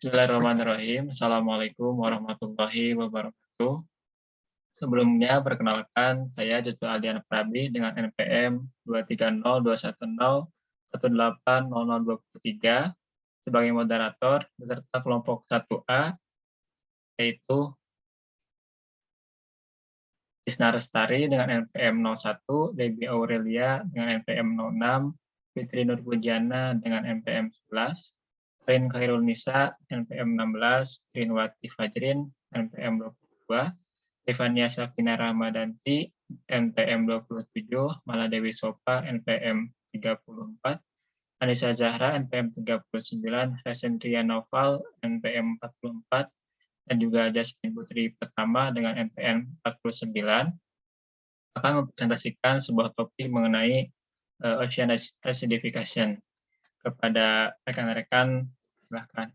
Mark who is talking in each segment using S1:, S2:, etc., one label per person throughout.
S1: Bismillahirrahmanirrahim. Assalamualaikum warahmatullahi wabarakatuh. Sebelumnya, perkenalkan, saya Jojo Aldian Prabi dengan NPM 2302101800023 sebagai moderator beserta kelompok 1A, yaitu Isna Restari dengan NPM 01, Debbie Aurelia dengan NPM 06, Fitri Nurpujiana dengan NPM 11, Rin Khairul Nisa, NPM 16, Rinwati Fajrin, NPM 22, Rifania Sakina Ramadanti, NPM 27, Maladewi Sopa, NPM 34, Anissa Zahra, NPM 39, Resendria Noval, NPM 44, dan juga Justin Putri Pertama dengan NPM 49, akan mempresentasikan sebuah topik mengenai ocean acidification. Kepada rekan-rekan, silahkan.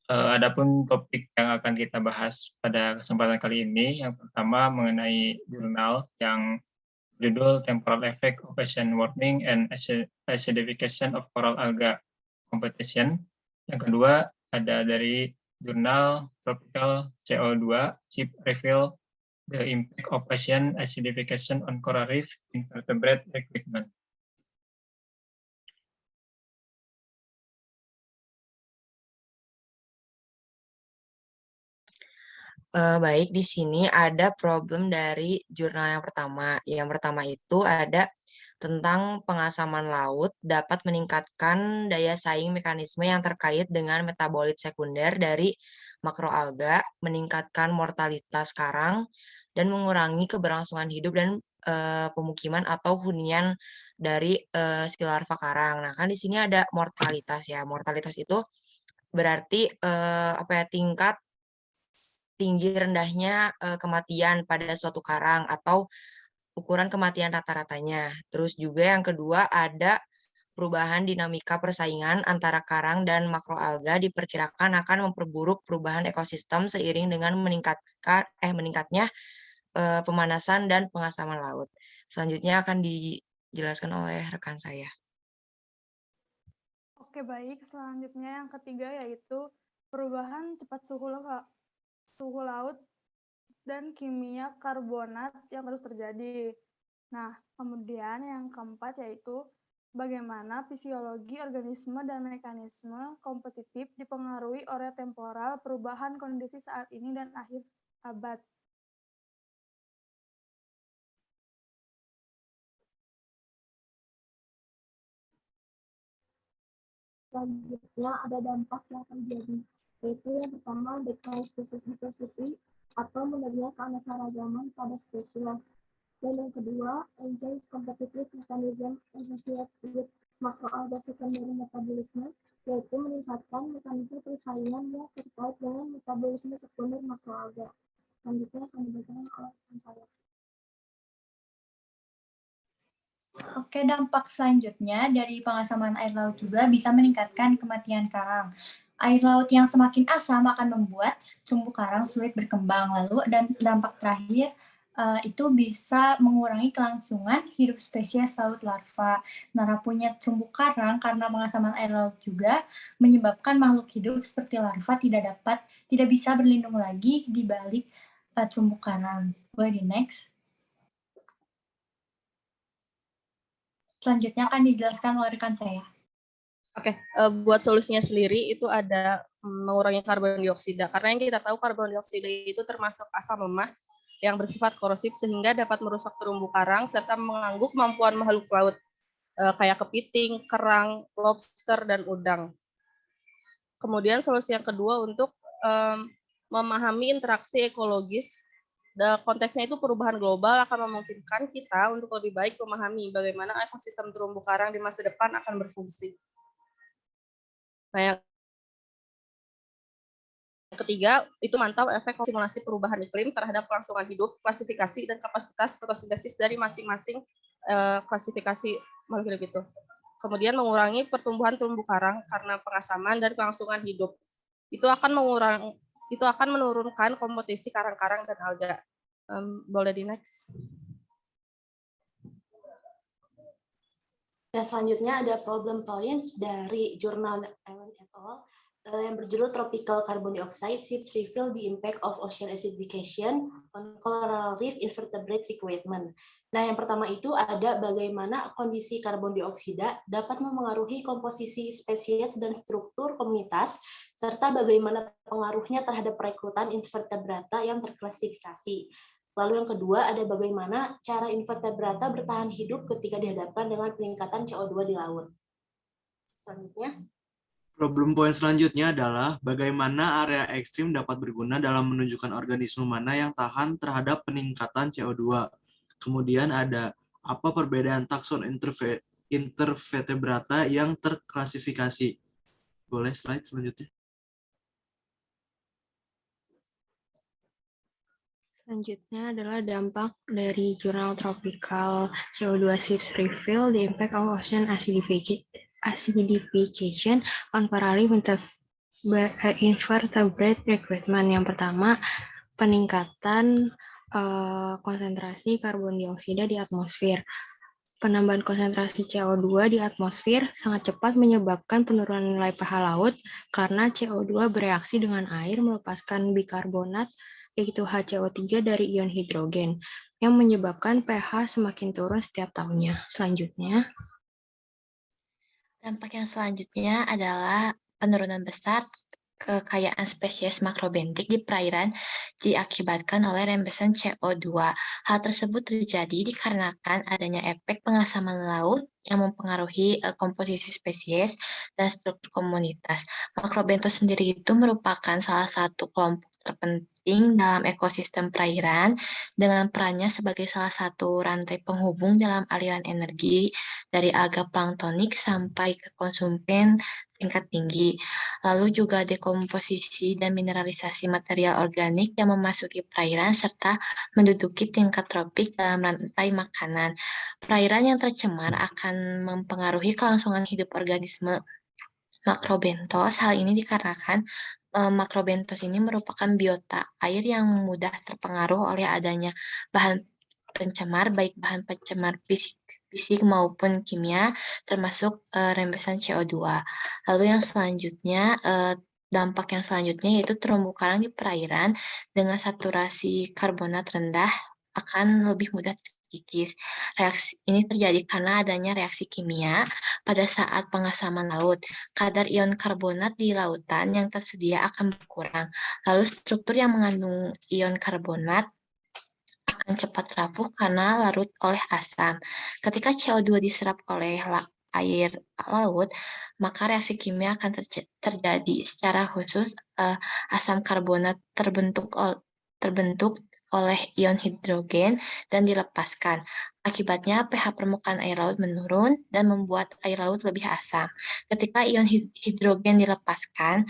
S1: Adapun topik yang akan kita bahas pada kesempatan kali ini, yang pertama mengenai jurnal yang judul Temporal Effect of Ocean Warming and Acidification of Coral Alga Competition. Yang kedua ada dari jurnal Tropical CO2 Ship Reveal the Impact of Ocean Acidification on Coral Reef Invertebrate Equipment.
S2: Baik, di sini ada problem dari jurnal yang pertama. Yang pertama itu ada tentang pengasaman laut dapat meningkatkan daya saing mekanisme yang terkait dengan metabolit sekunder dari makroalga, meningkatkan mortalitas karang, dan mengurangi keberlangsungan hidup dan pemukiman atau hunian dari si larva karang. Nah, kan di sini ada mortalitas ya. Mortalitas itu berarti tingkat tinggi rendahnya kematian pada suatu karang atau ukuran kematian rata-ratanya. Terus juga yang kedua ada perubahan dinamika persaingan antara karang dan makroalga diperkirakan akan memperburuk perubahan ekosistem seiring dengan meningkatnya pemanasan dan pengasaman laut. Selanjutnya akan dijelaskan oleh rekan saya.
S3: Oke, baik. Selanjutnya yang ketiga yaitu perubahan cepat suhu laut dan kimia karbonat yang terus terjadi. Nah, kemudian yang keempat yaitu bagaimana fisiologi organisme dan mekanisme kompetitif dipengaruhi oleh temporal perubahan kondisi saat ini dan akhir abad.
S4: Selanjutnya ada dampak yang terjadi, yaitu yang pertama decline species diversity atau menurunnya keanekaragaman pada spesies. Dan yang kedua, change competitive mechanism associated with macroalga secondary metabolism, yaitu meningkatkan mekanisme persaingan yang terkait dengan metabolisme sekunder makroalga. Selanjutnya akan dibacakan oleh rekan saya.
S5: Oke, dampak selanjutnya dari pengasaman air laut juga bisa meningkatkan kematian karang. Air laut yang semakin asam akan membuat terumbu karang sulit berkembang. Lalu dan dampak terakhir itu bisa mengurangi kelangsungan hidup spesies laut larva. Nah, rapuhnya terumbu karang karena pengasaman air laut juga menyebabkan makhluk hidup seperti larva tidak bisa berlindung lagi di balik terumbu karang. Boleh di next. Selanjutnya akan dijelaskan oleh rekan saya.
S6: Oke, buat solusinya sendiri itu ada mengurangi karbon dioksida. Karena yang kita tahu karbon dioksida itu termasuk asam lemah yang bersifat korosif sehingga dapat merusak terumbu karang serta mengganggu kemampuan makhluk laut kayak kepiting, kerang, lobster, dan udang. Kemudian solusi yang kedua untuk memahami interaksi ekologis. Konteksnya itu perubahan global akan memungkinkan kita untuk lebih baik memahami bagaimana ekosistem terumbu karang di masa depan akan berfungsi. Nah, yang ketiga itu mantau efek simulasi perubahan iklim terhadap kelangsungan hidup, klasifikasi dan kapasitas fotosintesis dari masing-masing klasifikasi makhluk hidup itu. Kemudian mengurangi pertumbuhan terumbu karang karena pengasaman dan kelangsungan hidup. Itu akan menurunkan kompetisi karang-karang dan alga. Boleh di next.
S7: Nah, selanjutnya ada problem points dari jurnal Allen et al. Yang berjudul Tropical Carbon Dioxide Ships Reveal the Impact of Ocean Acidification on Coral Reef Invertebrate Recruitment. Nah, yang pertama itu ada bagaimana kondisi karbon dioksida dapat memengaruhi komposisi spesies dan struktur komunitas, serta bagaimana pengaruhnya terhadap perekrutan invertebrata yang terklasifikasi. Lalu yang kedua ada bagaimana cara invertebrata bertahan hidup ketika dihadapkan dengan peningkatan CO2 di laut. Selanjutnya.
S8: Problem poin selanjutnya adalah bagaimana area ekstrim dapat berguna dalam menunjukkan organisme mana yang tahan terhadap peningkatan CO2. Kemudian ada apa perbedaan takson intervertebrata yang terklasifikasi. Boleh slide selanjutnya.
S9: Selanjutnya adalah dampak dari jurnal Tropical CO2 Ships Reveal the Impact of Ocean Acidification on Coral Reef Invertebrate Recruitment. Yang pertama, peningkatan konsentrasi karbon dioksida di atmosfer. Penambahan konsentrasi CO2 di atmosfer sangat cepat menyebabkan penurunan nilai pH laut karena CO2 bereaksi dengan air melepaskan bikarbonat yaitu HCO3 dari ion hidrogen yang menyebabkan pH semakin turun setiap tahunnya. Selanjutnya,
S10: dampak yang selanjutnya adalah penurunan besar kekayaan spesies makrobentik di perairan diakibatkan oleh rembesan CO2. Hal tersebut terjadi dikarenakan adanya efek pengasaman laut yang mempengaruhi komposisi spesies dan struktur komunitas. Makrobentos sendiri itu merupakan salah satu kelompok terpenting dalam ekosistem perairan dengan perannya sebagai salah satu rantai penghubung dalam aliran energi dari alga planktonik sampai ke konsumen tingkat tinggi. Lalu juga dekomposisi dan mineralisasi material organik yang memasuki perairan serta menduduki tingkat tropik dalam rantai makanan. Perairan yang tercemar akan mempengaruhi kelangsungan hidup organisme makrobentos. Hal ini dikarenakan makrobentos ini merupakan biota air yang mudah terpengaruh oleh adanya bahan pencemar, baik bahan pencemar fisik maupun kimia, termasuk rembesan CO2. Lalu yang selanjutnya, dampak yang selanjutnya yaitu terumbu karang di perairan dengan saturasi karbonat rendah akan lebih mudah terkikis. Reaksi ini terjadi karena adanya reaksi kimia pada saat pengasaman laut. Kadar ion karbonat di lautan yang tersedia akan berkurang. Lalu struktur yang mengandung ion karbonat akan cepat rapuh karena larut oleh asam. Ketika CO2 diserap oleh air laut, maka reaksi kimia akan terjadi. Secara khusus, asam karbonat terbentuk oleh ion hidrogen dan dilepaskan. Akibatnya pH permukaan air laut menurun dan membuat air laut lebih asam. Ketika ion hidrogen dilepaskan,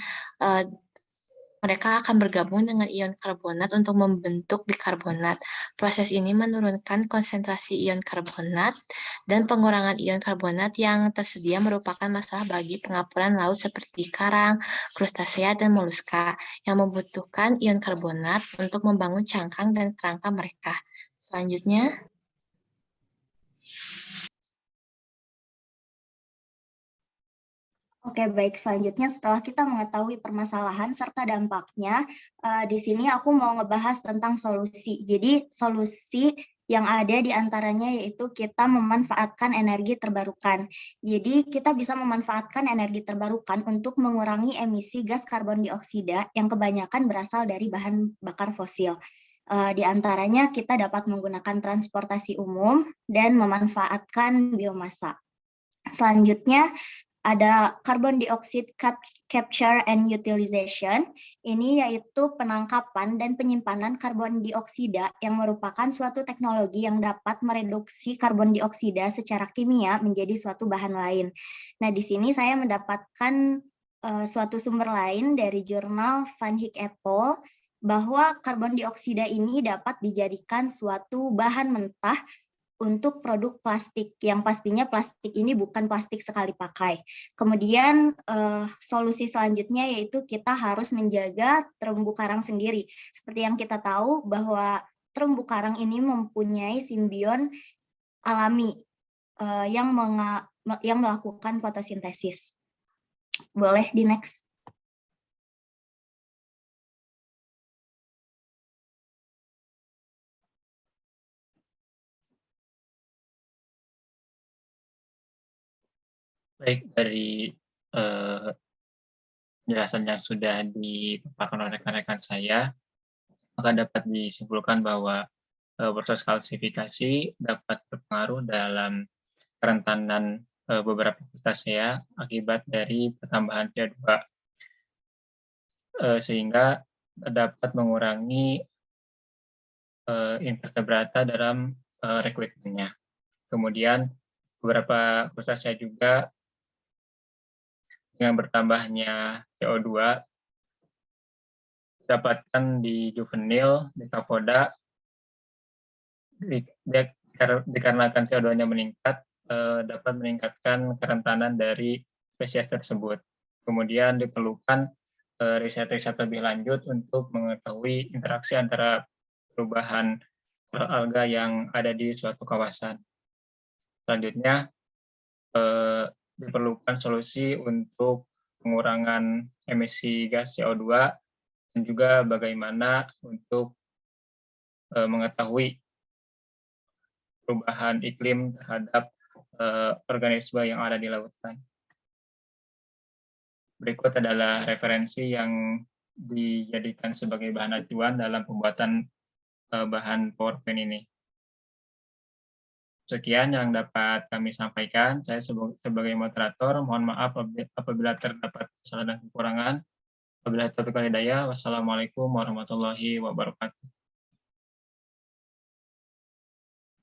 S10: mereka akan bergabung dengan ion karbonat untuk membentuk bikarbonat. Proses ini menurunkan konsentrasi ion karbonat dan pengurangan ion karbonat yang tersedia merupakan masalah bagi pengapuran laut seperti karang, krustasea, dan moluska yang membutuhkan ion karbonat untuk membangun cangkang dan kerangka mereka. Selanjutnya,
S11: Oke, baik. Selanjutnya setelah kita mengetahui permasalahan serta dampaknya, di sini aku mau ngebahas tentang solusi. Jadi solusi yang ada di antaranya yaitu kita memanfaatkan energi terbarukan. Jadi kita bisa memanfaatkan energi terbarukan untuk mengurangi emisi gas karbon dioksida yang kebanyakan berasal dari bahan bakar fosil. Di antaranya kita dapat menggunakan transportasi umum dan memanfaatkan biomasa. Selanjutnya, ada carbon dioxide capture and utilization. Ini yaitu penangkapan dan penyimpanan karbon dioksida yang merupakan suatu teknologi yang dapat mereduksi karbon dioksida secara kimia menjadi suatu bahan lain. Nah, di sini saya mendapatkan suatu sumber lain dari jurnal Van Hijk et al. Bahwa karbon dioksida ini dapat dijadikan suatu bahan mentah untuk produk plastik, yang pastinya plastik ini bukan plastik sekali pakai. Kemudian solusi selanjutnya yaitu kita harus menjaga terumbu karang sendiri. Seperti yang kita tahu bahwa terumbu karang ini mempunyai simbion alami yang melakukan fotosintesis. Boleh di next.
S1: Baik, dari penjelasan yang sudah dipaparkan oleh rekan-rekan saya, maka dapat disimpulkan bahwa proses kalsifikasi dapat berpengaruh dalam kerentanan beberapa krustasea akibat dari pertambahan CO2, sehingga dapat mengurangi invertebrata dalam rekrutmennya. Kemudian beberapa krustasea juga dengan bertambahnya CO2 dapatkan di juvenil, di kapoda, dikarenakan CO2-nya meningkat, dapat meningkatkan kerentanan dari spesies tersebut. Kemudian diperlukan riset-riset lebih lanjut untuk mengetahui interaksi antara perubahan alga yang ada di suatu kawasan. Selanjutnya, diperlukan solusi untuk pengurangan emisi gas CO2 dan juga bagaimana untuk mengetahui perubahan iklim terhadap organisme yang ada di lautan. Berikut adalah referensi yang dijadikan sebagai bahan acuan dalam pembuatan bahan PowerPoint ini. Sekian yang dapat kami sampaikan. Saya sebagai moderator, mohon maaf apabila terdapat kesalahan dan kekurangan. Wabillahi taufiq wal hidayah. Wassalamualaikum warahmatullahi wabarakatuh.